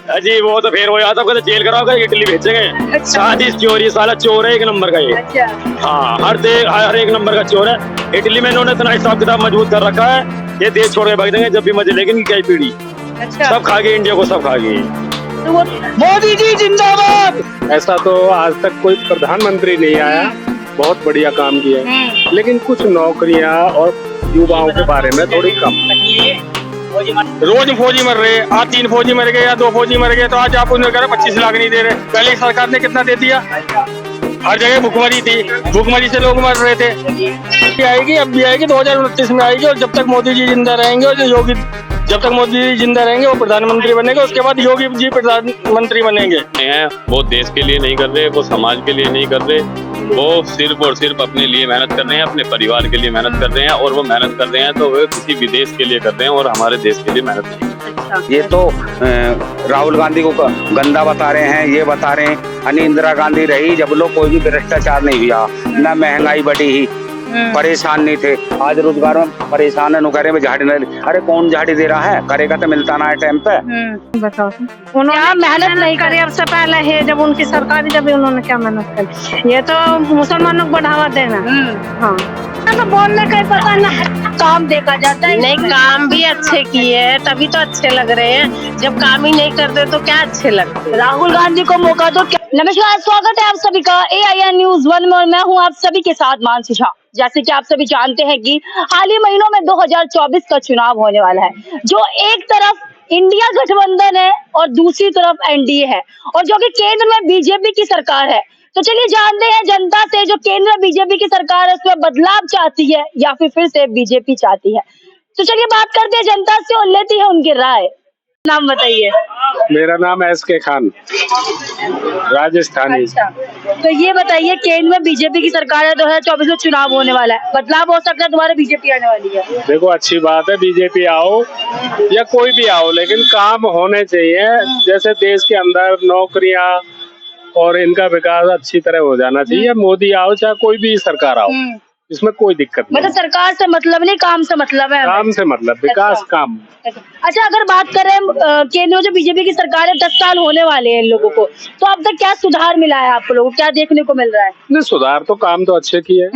अजी वो तो फिर हो जाता है, जेल कराओगे इटली भेजेंगे। शादी चोरी, साला चोर है एक नंबर का ये। अच्छा। हाँ, हर एक नंबर का चोर है। इटली में इन्होंने इतना हिसाब किताब मजबूत कर रखा है, ये देश छोड़ के भाग देंगे जब भी मजे लेकिन क्या पीढ़ी। अच्छा। सब खा गई, इंडिया को सब खा गई। तो वो मोदी जी जिंदाबाद। ऐसा तो आज तक कोई प्रधानमंत्री नहीं आया, बहुत बढ़िया काम किया, लेकिन कुछ नौकरियां और युवाओं के बारे में थोड़ी कम। रोज फौजी मर रहे, आज 3 फौजी मर गए या 2 फौजी मर गए, तो आज आप उन्हें कह रहे 25 लाख नहीं दे रहे। पहले सरकार ने कितना दे दिया? हर जगह भुखमरी थी, भुखमरी से लोग मर रहे थे। आएगी, अब भी आएगी, 2029 में आएगी। और जब तक मोदी जी जिंदा रहेंगे और योगी, जब तक मोदी जी जिंदा रहेंगे वो प्रधानमंत्री बनेंगे, उसके बाद योगी जी प्रधानमंत्री बनेंगे। वो देश के लिए नहीं कर रहे, वो समाज के लिए नहीं कर रहे, वो सिर्फ और सिर्फ अपने लिए मेहनत कर रहे हैं, अपने परिवार के लिए मेहनत कर रहे हैं। और वो मेहनत कर रहे हैं तो वो किसी विदेश के लिए कर रहे हैं और हमारे देश के लिए मेहनत नहीं कर रहे। ये तो राहुल गांधी को गंदा बता रहे हैं, ये बता रहे हैं। इंदिरा गांधी रही जब लोग कोई भी भ्रष्टाचार नहीं हुआ, न महंगाई बढ़ी ही, परेशान नहीं थे। आज रोजगार में परेशान है, नुकरे में झाड़ी नहीं। अरे कौन झाड़ी दे रहा है? करेगा तो मिलता ना है टाइम पे। बताओ उन्होंने मेहनत नहीं करी। अब से पहले है जब उनकी सरकार, जब उन्होंने क्या मेहनत करी? ये तो मुसलमानों को बढ़ावा देना। हाँ, तो बोलने का पता नहीं, काम देखा जाता है। नहीं, काम भी अच्छे किए तभी तो अच्छे लग रहे हैं। जब काम ही नहीं करते तो क्या अच्छे लगते? राहुल गांधी को मौका दो। नमस्कार, स्वागत है आप सभी का AIN न्यूज़ 1 में। मैं हूं आप सभी के साथ मानसी झा। जैसे कि आप सभी जानते हैं कि हाल ही महीनों में 2024 का चुनाव होने वाला है, जो एक तरफ इंडिया गठबंधन है और दूसरी तरफ NDA है, और जो कि केंद्र में बीजेपी की सरकार है। तो चलिए जानते हैं जनता से, जो केंद्र में बीजेपी की सरकार है उसमें बदलाव चाहती है या फिर से बीजेपी चाहती है। तो चलिए बात करते हैं जनता से और लेती है उनकी राय। नाम बताइए। मेरा नाम SK खान, राजस्थानी। अच्छा, तो ये बताइए, केंद्र में बीजेपी की सरकार है, 2024 में चुनाव होने वाला है, बदलाव हो सकता है, दोबारा बीजेपी आने वाली है। देखो अच्छी बात है, बीजेपी आओ या कोई भी आओ, लेकिन काम होने चाहिए। जैसे देश के अंदर नौकरियां और इनका विकास अच्छी तरह हो जाना चाहिए। मोदी आओ चाहे कोई भी सरकार आओ, इसमें कोई दिक्कत नहीं। मतलब सरकार से मतलब नहीं, काम से मतलब है। काम से मतलब विकास, काम। अच्छा, अगर बात करें केंद्र में जो बीजेपी की सरकार है, 10 साल होने वाले हैं इन लोगों को, तो अब तक क्या सुधार मिला है आप लोगों को? क्या देखने को मिल रहा है? नहीं, सुधार तो काम तो अच्छे किए।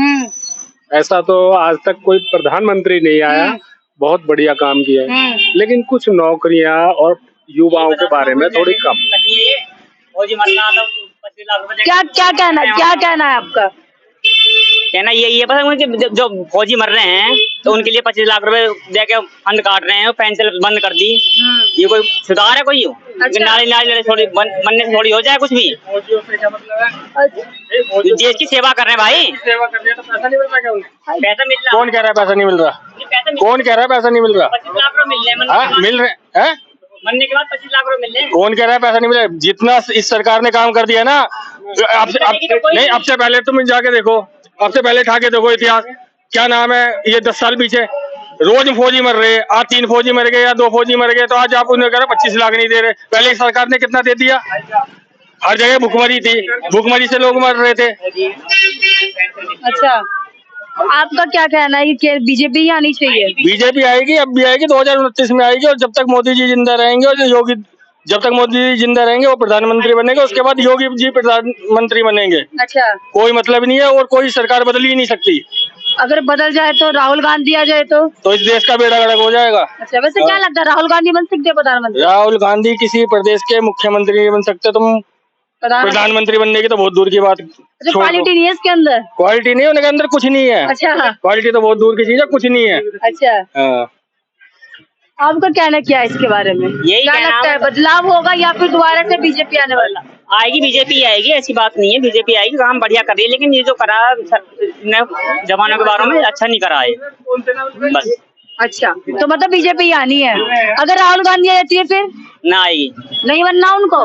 ऐसा तो आज तक कोई प्रधानमंत्री नहीं आया, बहुत बढ़िया काम किया, लेकिन कुछ नौकरियां और युवाओं के बारे में थोड़ी कम। क्या कहना है आपका? कहना ये पता है कि जो फौजी मर रहे हैं तो उनके लिए 25 लाख रुपए देके फंड काट रहे हैं, पेंशन बंद कर दी। ये कोई सुधार है? कोई अच्छा। नाली थोड़ी बनने से थोड़ी हो जाए कुछ भी। देश की सेवा कर रहे हैं भाई। सेवा कर रहे हैं तो पैसा नहीं मिल रहा क्या उन्हें? पैसा मिल रहा? कौन कह रहा है पैसा नहीं मिल रहा? कौन कह रहा है पैसा नहीं मिल रहा? 25 लाख रुपए मिल रहे हैं? मरने के बाद 25 लाख रुपए मिल रहे हैं। कौन कह रहा है पैसा नहीं मिल रहा? जितना इस सरकार ने काम कर दिया ना, नहीं, अब से पहले तुम जाके देखो, अब से पहले ठाके देखो इतिहास। क्या नाम है, ये 10 साल पीछे रोज फौजी मर रहे, आज 3 फौजी मर गए या 2 फौजी मर गए, तो आज आप उन्हें कह रहे 25 लाख नहीं दे रहे। पहले सरकार ने कितना दे दिया? हर जगह भुखमरी थी, भुखमरी से लोग मर रहे थे। अच्छा, आपका क्या कहना है कि बीजेपी ही आनी चाहिए? बीजेपी आएगी, अब भी आएगी, 2029 में आएगी। और जब तक मोदी जी जिंदा रहेंगे और जब तक मोदी जी जिंदा रहेंगे वो प्रधानमंत्री बनेंगे, उसके बाद योगी जी प्रधानमंत्री बनेंगे। अच्छा, कोई मतलब नहीं है, और कोई सरकार बदल ही नहीं सकती। अगर बदल जाए तो, राहुल गांधी आ जाए तो इस देश का बेड़ा गर्क हो जाएगा। अच्छा, वैसे क्या लगता है, राहुल गांधी बन सकते हैं प्रधानमंत्री? राहुल गांधी किसी प्रदेश के मुख्यमंत्री नहीं बन सकते। तुम प्रधानमंत्री बनने की तो बहुत दूर की बात। अच्छा, क्वालिटी नहीं है इसके अंदर? क्वालिटी नहीं, उनके अंदर कुछ नहीं है। अच्छा, क्वालिटी तो बहुत दूर की चीज है, कुछ नहीं है। अच्छा, आपका कहना क्या है इसके बारे में? यही क्या लगता है, बदलाव होगा या फिर दोबारा से बीजेपी आने वाला? आएगी, बीजेपी आएगी, ऐसी बात नहीं है। बीजेपी आएगी, काम बढ़िया कर रही है, लेकिन ये जो करा जमानों के बारे में अच्छा नहीं करा है बस। अच्छा, तो मतलब बीजेपी आनी है। अगर राहुल गांधी आ जाती है फिर ना आएगी, नहीं बनना उनको।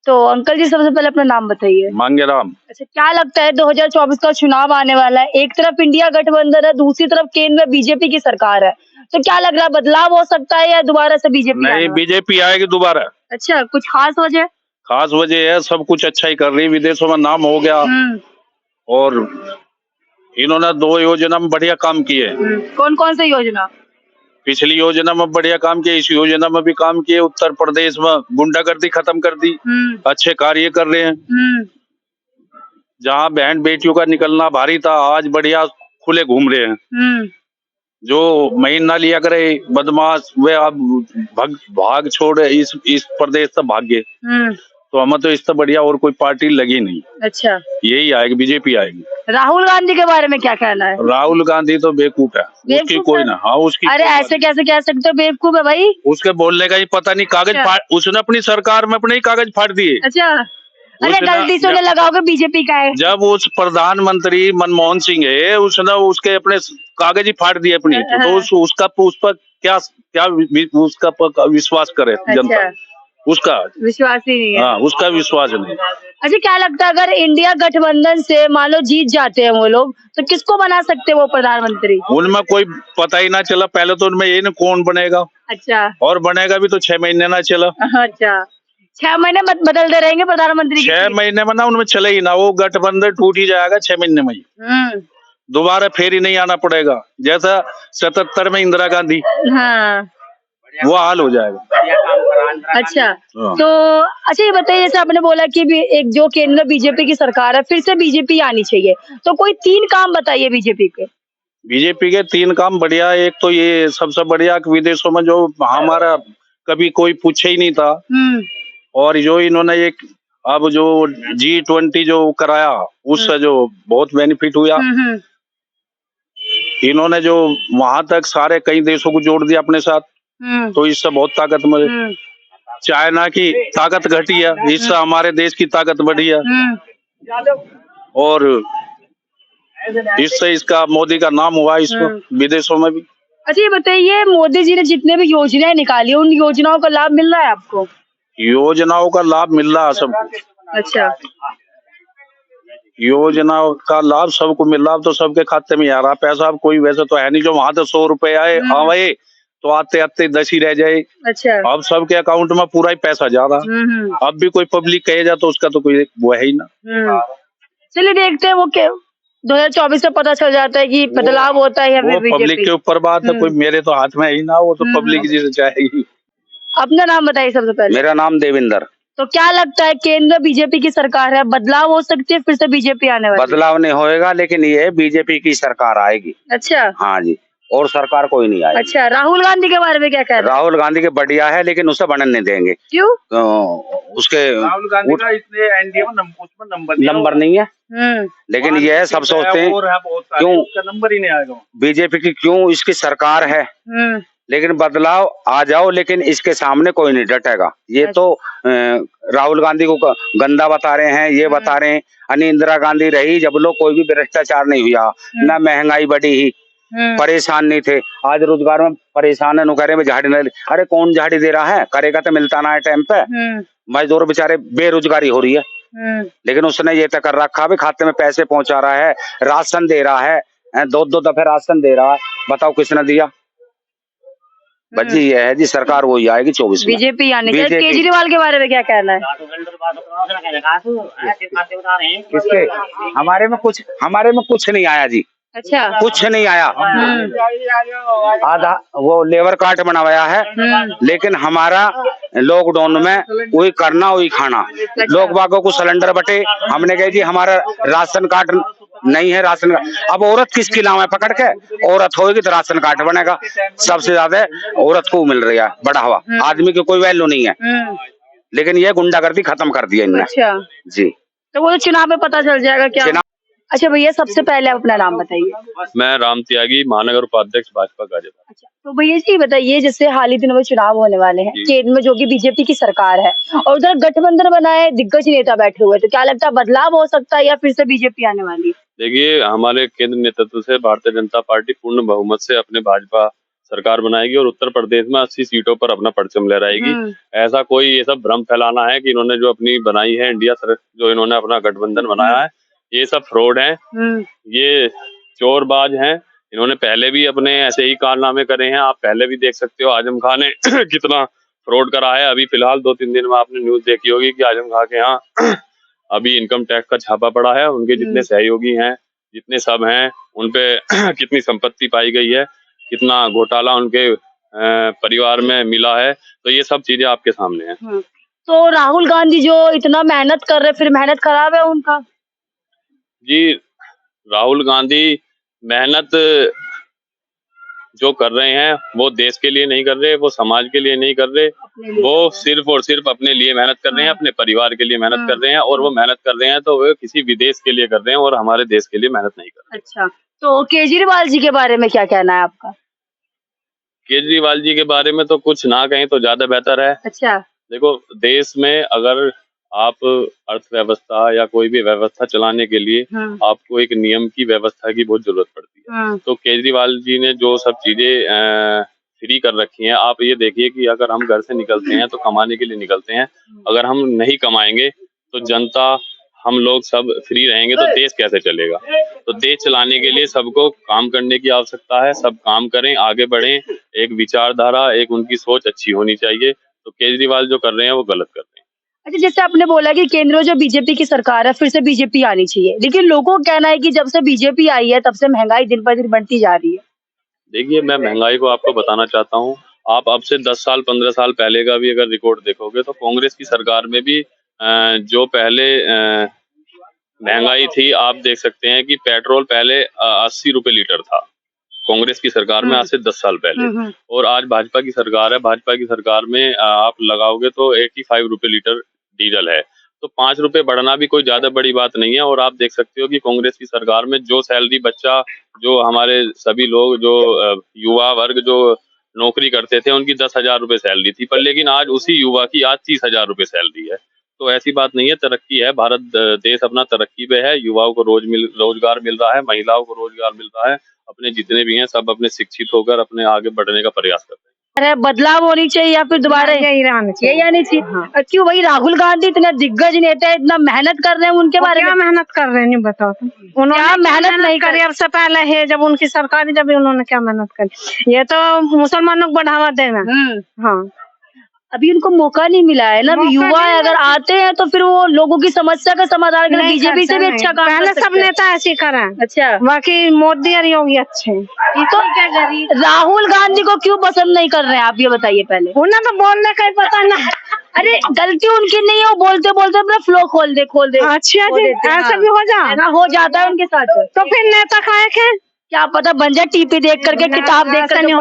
तो अंकल जी, सबसे पहले अपना नाम बताइए। मांगेराम। अच्छा, क्या लगता है 2024 का चुनाव आने वाला है, एक तरफ इंडिया गठबंधन है, दूसरी तरफ केंद्र में बीजेपी की सरकार है, तो क्या लग रहा है, बदलाव हो सकता है या दोबारा से बीजेपी? नहीं, बीजेपी आएगी दोबारा। अच्छा, कुछ खास वजह? खास वजह है, सब कुछ अच्छा ही कर रही, विदेशों में नाम हो गया, और इन्होंने 2 योजना में बढ़िया काम किए। कौन कौन सी योजना? पिछली योजना में बढ़िया काम किया, इस योजना में भी काम किए। उत्तर प्रदेश में गुंडागर्दी खत्म कर दी, अच्छे कार्य कर रहे हैं। जहाँ बहन बेटियों का निकलना भारी था, आज बढ़िया खुले घूम रहे हैं। जो महीना लिया करे बदमाश वे अब भाग छोड़ इस प्रदेश से भाग गए। तो हमें तो इससे बढ़िया और कोई पार्टी लगी नहीं। अच्छा, यही आएगी, बीजेपी आएगी। राहुल गांधी के बारे में क्या कहना है? राहुल गांधी तो बेवकूफ है, उसकी कोई ना। हाँ, उसकी अरे ऐसे कैसे कह सकते हो, बेवकूफ है भाई। उसके बोलने का ही पता नहीं। कागज उसने अपनी सरकार में अपने ही कागज फाड़ दिए। अच्छा, अरे गलती से उन्हें लगाओगे बीजेपी का है। जब उस प्रधानमंत्री मनमोहन सिंह है, उसने उसके अपने कागज ही फाड़ दिए अपनी, तो उस पर क्या उसका विश्वास करे जनता? उसका विश्वास ही नहीं है। हाँ, उसका विश्वास नहीं। अच्छा, क्या लगता है अगर इंडिया गठबंधन से मान लो जीत जाते हैं वो लोग, तो किसको बना सकते हैं वो प्रधानमंत्री? उनमें कोई पता ही ना चला। पहले तो उनमें ये ना कौन बनेगा। अच्छा, और बनेगा भी तो 6 महीने ना चला। अच्छा, 6 महीने मत बदलते रहेंगे प्रधानमंत्री? 6 महीने में ना उनमें चले ही ना, वो गठबंधन टूट ही जाएगा 6 महीने में ही। दोबारा फिर ही नहीं आना पड़ेगा, जैसा 77 में इंदिरा गांधी। हाँ, वो हाल हो जाएगा। अच्छा। तो अच्छा, ये बताइए, जैसे आपने बोला कि भी एक जो केंद्र बीजेपी की सरकार है, फिर से बीजेपी आनी चाहिए, तो कोई 3 काम बताइए बीजेपी के। बीजेपी के 3 काम बढ़िया। एक तो ये सबसे बढ़िया कि विदेशों में जो हमारा कभी कोई पूछे ही नहीं था, और जो इन्होंने एक अब जो G20 जो कराया, उससे जो बहुत बेनिफिट हुआ। इन्होंने जो वहां तक सारे कई देशों को जोड़ दिया अपने साथ, तो इससे बहुत ताकत मिली। चाइना की ताकत घटी है, इससे हमारे देश की ताकत बढ़ी है। और इससे इसका मोदी का नाम हुआ इसमें विदेशों में भी। अच्छा, ये बताइए, मोदी जी ने जितने भी योजनाएं निकाली, उन योजनाओं का लाभ मिल रहा है आपको? योजनाओं का लाभ मिल रहा है सबको। अच्छा, योजनाओं का लाभ सबको मिल रहा, तो सबके खाते में आ रहा पैसा। अब कोई वैसे तो है नहीं जो वहां से 100 रुपए आए तो आते आते 10 ही रह जाए। अच्छा, अब सबके अकाउंट में पूरा ही पैसा जा रहा। अब भी कोई पब्लिक कहेगा तो उसका तो कोई वो है ही ना। चलिए देखते हैं, वो क्या 2024 से पता चल जाता है कि बदलाव होता है या फिर बीजेपी। पब्लिक के ऊपर बात है, कोई मेरे तो हाथ में है ही ना, वो तो पब्लिक जिसे चाहेगी। अपना नाम बताइए सबसे पहले। मेरा नाम देविंदर। तो क्या लगता है, केंद्र बीजेपी की सरकार है, बदलाव हो सकती है, फिर से बीजेपी आने वाली? बदलाव नहीं होएगा, लेकिन ये बीजेपी की सरकार आएगी। अच्छा, हाँ जी, और सरकार कोई नहीं आएगी। अच्छा, राहुल गांधी के बारे में क्या कह रहे हैं? राहुल गांधी के बढ़िया है, लेकिन उसे बनने नहीं देंगे। क्यों? उसके राहुल गांधी का इसलिए एनडीए में नंबर नहीं है। लेकिन ये सब सोचते हैं क्यों नंबर ही नहीं आएगा बीजेपी की, क्यों इसकी सरकार है, लेकिन बदलाव आ जाओ, लेकिन इसके सामने कोई नहीं डटेगा। ये तो राहुल गांधी को गंदा बता रहे हैं, ये बता रहे हैं। यानी इंदिरा गांधी रही जब लोग कोई भी भ्रष्टाचार नहीं हुआ, ना महंगाई बढ़ी ही, परेशान नहीं थे। आज रोजगार में परेशान है, नुकरे में झाड़ी नहीं। अरे कौन झाड़ी दे रहा है? करेगा तो मिलता ना है टाइम पे। मजदूर बेचारे बेरोजगारी हो रही है, लेकिन उसने ये तो कर रखा है, खाते में पैसे पहुंचा रहा है, राशन दे रहा है, 2 दफे राशन दे रहा है। बताओ किसने दिया? बच्ची ये है जी, सरकार वही आएगी 24 में। बीजेपी आने चाहिए। केजरीवाल के बारे में क्या कहना है? किसके? हमारे में कुछ नहीं आया जी। अच्छा, कुछ नहीं आया। आधा वो लेबर कार्ड बनवाया है, लेकिन हमारा लॉकडाउन में वही करना वही खाना। लोग बागों को सिलेंडर बटे, हमने कहा जी हमारा राशन कार्ड नहीं है। राशन कार्ड अब औरत किसकी लाओ है पकड़ के? औरत होगी तो राशन कार्ड बनेगा। सबसे ज्यादा औरत को मिल रही है बढ़ावा, आदमी की कोई वैल्यू नहीं है। लेकिन ये गुंडागर्दी खत्म कर दिया इन्होंने। अच्छा जी, तो वो चुनाव में पता चल जाएगा क्या? अच्छा भैया, सबसे पहले आप अपना नाम बताइए। मैं राम त्यागी, महानगर उपाध्यक्ष भाजपा गाजियाबाद। अच्छा, तो भैया जी बताइए, जैसे हाल ही दिनों में चुनाव होने वाले हैं, केंद्र में जो कि बीजेपी की सरकार है और उधर गठबंधन बना है, दिग्गज नेता बैठे हुए, तो क्या लगता है बदलाव हो सकता है या फिर से बीजेपी आने वाली? देखिए, हमारे केंद्र नेतृत्व से भारतीय जनता पार्टी पूर्ण बहुमत से अपने भाजपा सरकार बनाएगी और उत्तर प्रदेश में 80 सीटों पर अपना परचम लहराएगी। ऐसा कोई ये सब भ्रम फैलाना है कि इन्होंने जो अपनी बनाई है इंडिया जो इन्होंने अपना गठबंधन बनाया है, ये सब फ्रॉड है, ये चोरबाज हैं। इन्होंने पहले भी अपने ऐसे ही कारनामे करे हैं। आप पहले भी देख सकते हो आजम खान ने कितना फ्रॉड करा है। अभी फिलहाल 2-3 दिन में आपने न्यूज देखी होगी कि आजम खान के यहाँ अभी इनकम टैक्स का छापा पड़ा है। उनके जितने सहयोगी हैं, जितने सब हैं, उनपे कितनी संपत्ति पाई गई है, कितना घोटाला उनके परिवार में मिला है, तो ये सब चीजें आपके सामने हैं। तो राहुल गांधी जो इतना मेहनत कर रहे, फिर मेहनत खराब है उनका? जी, राहुल गांधी मेहनत जो कर रहे हैं वो देश के लिए नहीं कर रहे, वो समाज के लिए नहीं कर रहे, वो सिर्फ और सिर्फ अपने लिए मेहनत कर रहे हैं, अपने परिवार के लिए मेहनत कर रहे हैं। और वो मेहनत कर रहे हैं तो वो किसी विदेश के लिए कर रहे हैं और हमारे देश के लिए मेहनत नहीं कर रहे। अच्छा, तो केजरीवाल जी के बारे में क्या कहना है आपका? केजरीवाल जी के बारे में तो कुछ ना कहें तो ज्यादा बेहतर है। अच्छा। देखो, देश में अगर आप अर्थव्यवस्था या कोई भी व्यवस्था चलाने के लिए आपको एक नियम की व्यवस्था की बहुत जरूरत पड़ती है। तो केजरीवाल जी ने जो सब चीजें फ्री कर रखी हैं, आप ये देखिए कि अगर हम घर से निकलते हैं तो कमाने के लिए निकलते हैं, अगर हम नहीं कमाएंगे तो जनता, हम लोग सब फ्री रहेंगे तो देश कैसे चलेगा? तो देश चलाने के लिए सबको काम करने की आवश्यकता है, सब काम करें, आगे बढ़ें, एक विचारधारा, एक उनकी सोच अच्छी होनी चाहिए। तो केजरीवाल जो कर रहे हैं वो गलत कर रहे हैं। अच्छा, जैसे आपने बोला कि केंद्र में जो बीजेपी की सरकार है, फिर से बीजेपी आनी चाहिए, लेकिन लोगों का कहना है कि जब से बीजेपी आई है तब से महंगाई दिन पर दिन बढ़ती जा रही है। देखिए, मैं महंगाई को आपको बताना चाहता हूँ, आप अब से 10 साल 15 साल पहले का भी अगर रिकॉर्ड देखोगे तो कांग्रेस की सरकार में भी जो पहले महंगाई थी, आप देख सकते हैं कि पेट्रोल पहले 80 रुपए लीटर था कांग्रेस की सरकार में, आज से 10 साल पहले। और आज भाजपा की सरकार है, भाजपा की सरकार में आप लगाओगे तो 85 रुपए लीटर डीजल है। तो 5 रुपए बढ़ना भी कोई ज्यादा बड़ी बात नहीं है। और आप देख सकते हो कि कांग्रेस की सरकार में जो सैलरी बच्चा, जो हमारे सभी लोग, जो युवा वर्ग जो नौकरी करते थे, उनकी 10,000 रुपए सैलरी थी, पर लेकिन आज उसी युवा की आज 30,000 रुपए सैलरी है। तो ऐसी बात नहीं है, तरक्की है, भारत देश अपना तरक्की पे है, युवाओं को रोजगार मिल रहा है, महिलाओं को रोजगार मिल रहा है, अपने जितने भी हैं सब अपने शिक्षित होकर अपने आगे बढ़ने का प्रयास करते हैं। अरे, बदलाव होनी चाहिए या फिर दोबारा यही आनी चाहिए? हाँ। क्यों भाई, राहुल गांधी इतने दिग्गज नेता है, इतना मेहनत कर रहे हैं, उनके बारे में मेहनत कर रहे हैं नहीं बताओ तो? उन्होंने मेहनत नहीं करी, अब से पहले है जब उनकी सरकार, जब उन्होंने क्या मेहनत करी? ये तो मुसलमानों को बढ़ावा देना। हाँ, अभी उनको मौका नहीं मिला है ना। अभी युवा अगर आते हैं तो फिर वो लोगों की समस्या का समाधान करें, बीजेपी से भी अच्छा काम पहले सब नेता ऐसे करें। अच्छा, बाकी मोदी और योगी अच्छे। तो राहुल गांधी को क्यों पसंद नहीं कर रहे हैं, आप ये बताइए पहले। उन्हें तो बोलने का ही पता ना। अरे, गलती उनकी नहीं है, वो बोलते बोलते अपना फ्लो खोल दे। अच्छा जी, ऐसा भी हो जाता है उनके साथ। तो फिर नेता खाए के क्या पता बन जाए, टीपी देख करके, किताब देख करके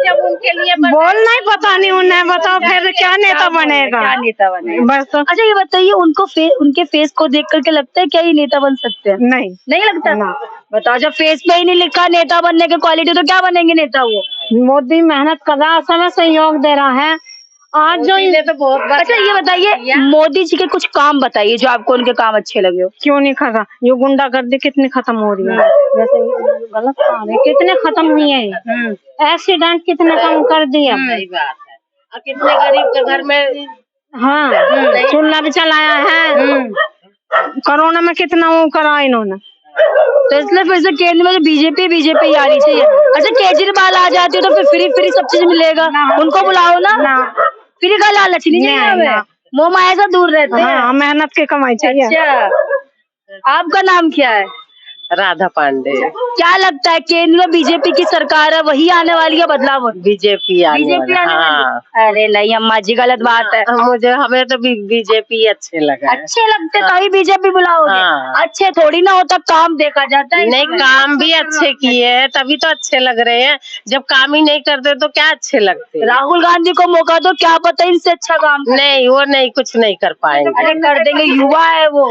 जब उनके लिए बोलना ही पता नहीं उन्हें, बताओ फिर क्या नेता बनेगा? क्या नेता बनेगा बस तो। अच्छा, ये बताइए, उनके फेस को देख करके लगता है क्या ये नेता बन सकते हैं? नहीं लगता ना। बताओ, जब फेस पे ही नहीं लिखा नेता बनने की क्वालिटी, तो क्या बनेंगे नेता वो? मोदी मेहनत कर रहा है, समय सहयोग दे रहा है। आज जो तो बहुत। अच्छा, ये बताइए, मोदी जी के कुछ काम बताइए जो आपको उनके काम अच्छे लगे हो। क्यों नहीं कर रहा? ये गुंडागर्दी कितनी खत्म हो रही है, जैसे गलत काम है कितने खत्म हुई है, एक्सीडेंट कितने कम कर दिया। सही बात है। कितने गरीब के घर में चूल्हा भी चलाया है। कोरोना में कितना वो करा इन्होंने। तो इसलिए फिर से केंद्र में जो बीजेपी आनी चाहिए। अच्छा, केजरीवाल आ जाती है तो फिर फ्री सब चीज मिलेगा, उनको बुलाओ ना। फ्री का लालच नहीं चाहिए, मोह माया से दूर रहते हैं। मेहनत की कमाई चाहिए। अच्छा, आपका नाम क्या है? राधा पांडे। क्या लगता है, केंद्र में बीजेपी की सरकार है, वही आने वाली है, बदलाव? बीजेपी आने वाली। अरे नहीं अम्मा जी, गलत बात है। हमें तो बीजेपी अच्छे लगा। अच्छे लगते तभी बीजेपी बुलाओगे। अच्छे थोड़ी ना होता, काम देखा जाता है। नहीं, काम भी अच्छे किए हैं तभी तो अच्छे लग रहे हैं, जब काम ही नहीं करते तो क्या अच्छे लगते? राहुल गांधी को मौका दो, क्या पता इनसे अच्छा काम करे। नहीं, वो नहीं, कुछ नहीं कर पाएंगे। अरे कर देंगे, युवा है वो।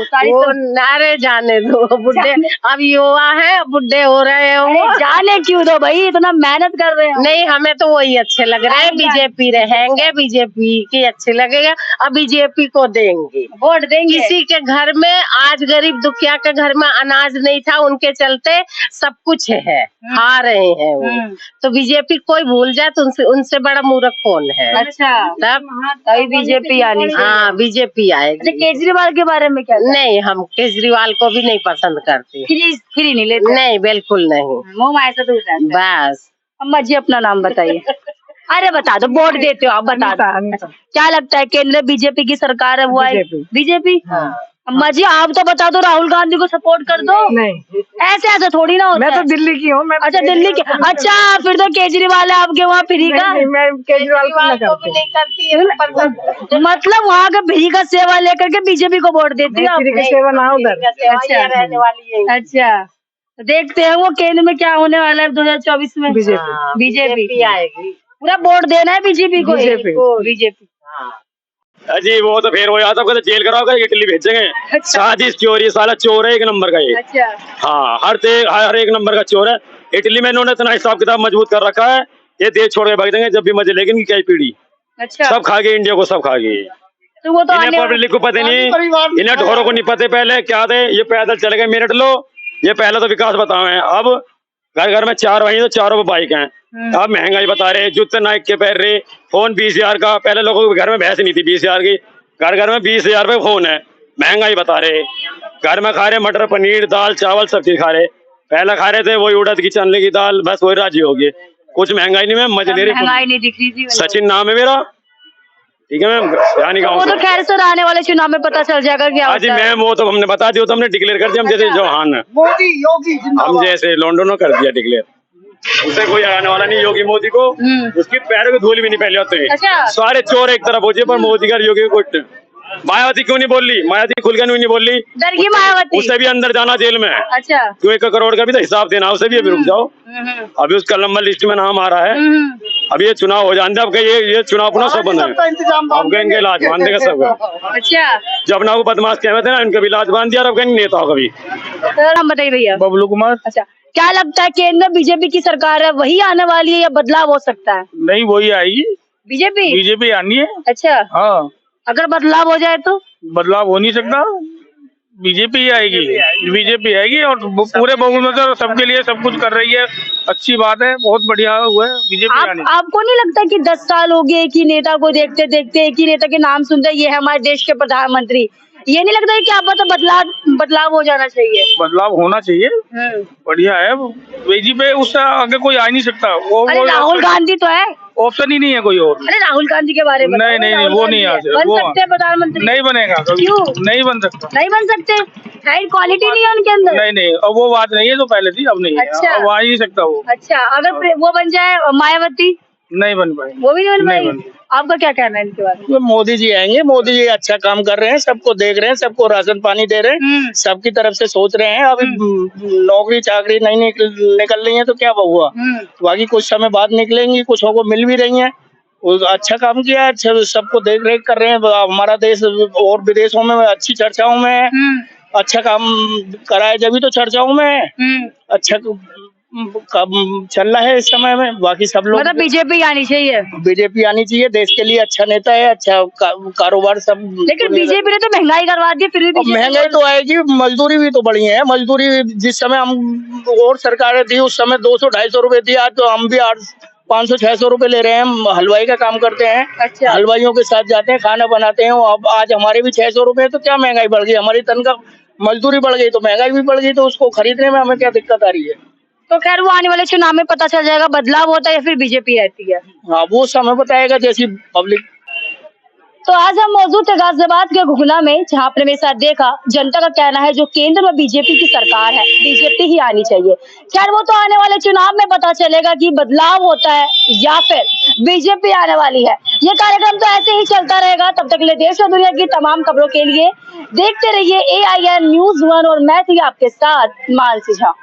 अरे जाने दो, बुढ़े अब युवा है, बुढ़े हो रहे हैं वो। जाने क्यों दो भाई, इतना मेहनत कर रहे हैं। नहीं, हमें तो वही अच्छे लग रहे हैं, बीजेपी रहेंगे, बीजेपी की अच्छे लगेगा, अब बीजेपी को देंगे, वोट देंगे। किसी के घर में आज गरीब दुखिया के घर में अनाज नहीं था, उनके चलते सब कुछ है, खा रहे हैं वो। तो बीजेपी कोई भूल जाए तो उनसे बड़ा मूर्ख कौन है? अच्छा, तभी बीजेपी आनी। हाँ, बीजेपी आएगी। अच्छा, केजरीवाल के बारे में क्या? नहीं, हम केजरीवाल को भी नहीं पसंद करते। फ्री नहीं लेते? नहीं, बिल्कुल नहीं। मोह माया से दूर रहते हैं। बस। अम्मा जी, अपना नाम बताइए। अरे बता दो, वोट देते हो आप, बता दो। क्या लगता है, केंद्र में बीजेपी की सरकार है, वो आएगी? बीजेपी। अम्मा जी आप तो बता दो, राहुल गांधी को सपोर्ट कर दो। नहीं, ऐसे ऐसे थोड़ी ना होता मैं तो है। दिल्ली की हूँ। मैं अच्छा दिल्ली के, अच्छा फिर तो केजरीवाल है आपके वहाँ फ्री का। नहीं, मैं केजरीवाल को ना करती। नहीं करती है मतलब वहाँ का फ्री का सेवा लेकर के बीजेपी को वोट देती हो आप? फ्री की सेवा ना उधर। अच्छा रहने वाली है। अच्छा, तो देखते हैं वो केंद्र में क्या होने वाला है 2024 में। बीजेपी। बीजेपी आएगी। पूरा वोट देना है बीजेपी को। बीजेपी। बीजेपी। अजी वो तो फिर वो आता कहते जेल कराओ, इटली भेजेंगे। साजिश चोरी, साला चोर है एक नंबर का ये। अच्छा हाँ, हर एक नंबर का चोर है। इटली में इन्होंने इतना हिसाब किताब मजबूत कर रखा है, ये देश छोड़ के भाग देंगे जब भी मजे लेगी इनकी क्या पीढ़ी। अच्छा, सब खा गई, इंडिया को सब खा गई। तो वो तो इन्हें पब्लिक को पता नहीं, इन्हें ढोरों को नहीं पता पहले क्या थे। ये पैदल चले गए, मिनट लो, ये पहले तो विकास बताओ हैं। अब घर घर में 4 भाई तो 4 पे बाइक हैं। अब महंगाई बता रहे, जूते नाइक के पहन रहे, फोन 20,000 का। पहले लोगों के घर में भैंस नहीं थी 20,000 की, घर घर में 20,000 पे फोन है। महंगाई बता रहे, घर में खा रहे मटर पनीर दाल चावल सब चीज खा रहे। पहले खा रहे थे वही उड़द की चने की दाल, बस वही राजी हो गए। कुछ महंगाई नहीं, मैं मजे ले रही। महंगाई नहीं दिख रही थी। सचिन नाम है मेरा, ठीक है मैम, यानी वो तो खैर सर आने वाले चुनाव में पता चल जाएगा क्या जी होता है। मैम, वो तो हमने बता दिया, तो हमने डिक्लेयर कर दिया। हम जैसे चौहान है, मोदी योगी हम जैसे लॉन्डो ने कर दिया डिक्लेयर। उसे कोई आने वाला नहीं योगी मोदी को, उसकी पैरों की धूल भी नहीं पहले होते। अच्छा। सारे चोर एक तरफ हो जाए, पर मोदी का योगी को कुछ। मायावती क्यों नहीं बोल रही? मायावती खुल के नहीं बोल रही। डर की मायावती। उसे भी अंदर जाना जेल में। अच्छा, क्यों 1 करोड़ का भी तो हिसाब देना, उसे भी अभी रुक जाओ। अभी उसका लंबा लिस्ट में नाम आ रहा है। अब ये चुनाव हो जाने, अब ये चुनाव अपना सब बंद है। अब इनके इलाज बांध देगा सबका। अच्छा, जब ना वो बदमाश कहते ना, इनका भी इलाज बांध दिया। अब कहीं नेताओं का भी। नाम बताइए भैया। बबलू कुमार। अच्छा, क्या लगता है केंद्र में बीजेपी की सरकार है, वही आने वाली है या बदलाव हो सकता है? नहीं, वही आएगी, बीजेपी। बीजेपी आनी है। अच्छा, हाँ, अगर बदलाव हो जाए तो? बदलाव हो नहीं सकता, बीजेपी ही आएगी। बीजेपी आएगी और पूरे बहुमत से सबके लिए सब कुछ कर रही है। अच्छी बात है, बहुत बढ़िया हुआ है बीजेपी आने। आपको नहीं लगता कि 10 साल हो गए कि नेता को देखते देखते एक ही नेता के नाम सुनते ये है हमारे देश के प्रधानमंत्री, ये नहीं लगता है कि आप तो बदलाव हो जाना चाहिए? बदलाव होना चाहिए, बढ़िया है। बीजेपी उससे आगे कोई आ नहीं सकता। अरे राहुल गांधी तो है, ऑप्शन ही नहीं है कोई और। अरे राहुल गांधी के बारे में नहीं, वो नहीं आ सकता। बन सकते हैं प्रधानमंत्री? नहीं बनेगा कभी। क्यों नहीं बन सकता? नहीं बन सकते, हाइट क्वालिटी नहीं है उनके अंदर। नहीं, अब वो बात नहीं है जो पहले थी, अब नहीं है। अच्छा। अब आ ही नहीं सकता वो। अच्छा, अगर वो बन जाए मायावती, नहीं बन पाए, वो भी नहीं बन नहीं पाएगी। आपका क्या कहना है इनके बारे में? तो मोदी जी आएंगे, मोदी जी अच्छा काम कर रहे हैं, सबको देख रहे हैं, सबको राशन पानी दे रहे हैं, सबकी तरफ से सोच रहे हैं। अभी नौकरी चाकरी नहीं निकल रही है तो क्या हुआ, बाकी कुछ समय बाद निकलेंगी, कुछ को मिल भी रही है। अच्छा काम किया है, अच्छा सबको देख रेख कर रहे हैं। हमारा देश और विदेशों में अच्छी चर्चाओं में है। अच्छा काम करा है जब तो चर्चाओं में है। अच्छा काम चल रहा है इस समय में। बाकी सब लोग मतलब बीजेपी आनी चाहिए। बीजेपी आनी चाहिए, देश के लिए अच्छा नेता है, अच्छा कारोबार सब। लेकिन बीजेपी ने तो महंगाई करवा दी, फिर भी महंगाई तो आएगी, मजदूरी भी तो बढ़ी है। मजदूरी जिस समय हम और सरकारें थी उस समय 200-250 रुपए थी, आज तो हम भी 500-600 रुपए ले रहे हैं। हम हलवाई का काम करते हैं। अच्छा। हलवाइयों के साथ जाते हैं, खाना बनाते हैं। अब आज हमारे भी 600 रुपए, तो क्या महंगाई बढ़ गई, हमारी तनख्वाह मजदूरी बढ़ गई तो महंगाई भी बढ़ गई, तो उसको खरीदने में हमें क्या दिक्कत आ रही है। तो खैर वो आने वाले चुनाव में पता चल जाएगा बदलाव होता है या फिर बीजेपी रहती है। हाँ, वो समय बताएगा जैसी पब्लिक। तो आज हम मौजूद थे गाजियाबाद के घुघना में, जहां आपने मेरे साथ देखा जनता का कहना है जो केंद्र में बीजेपी की सरकार है, बीजेपी ही आनी चाहिए। खैर वो तो आने वाले चुनाव में पता चलेगा कि बदलाव होता है या फिर बीजेपी आने वाली है। ये कार्यक्रम तो ऐसे ही चलता रहेगा। तब तक के लिए देश और दुनिया की तमाम खबरों के लिए देखते रहिए AIN News 1 और मैं थी आपके साथ मानसी झा।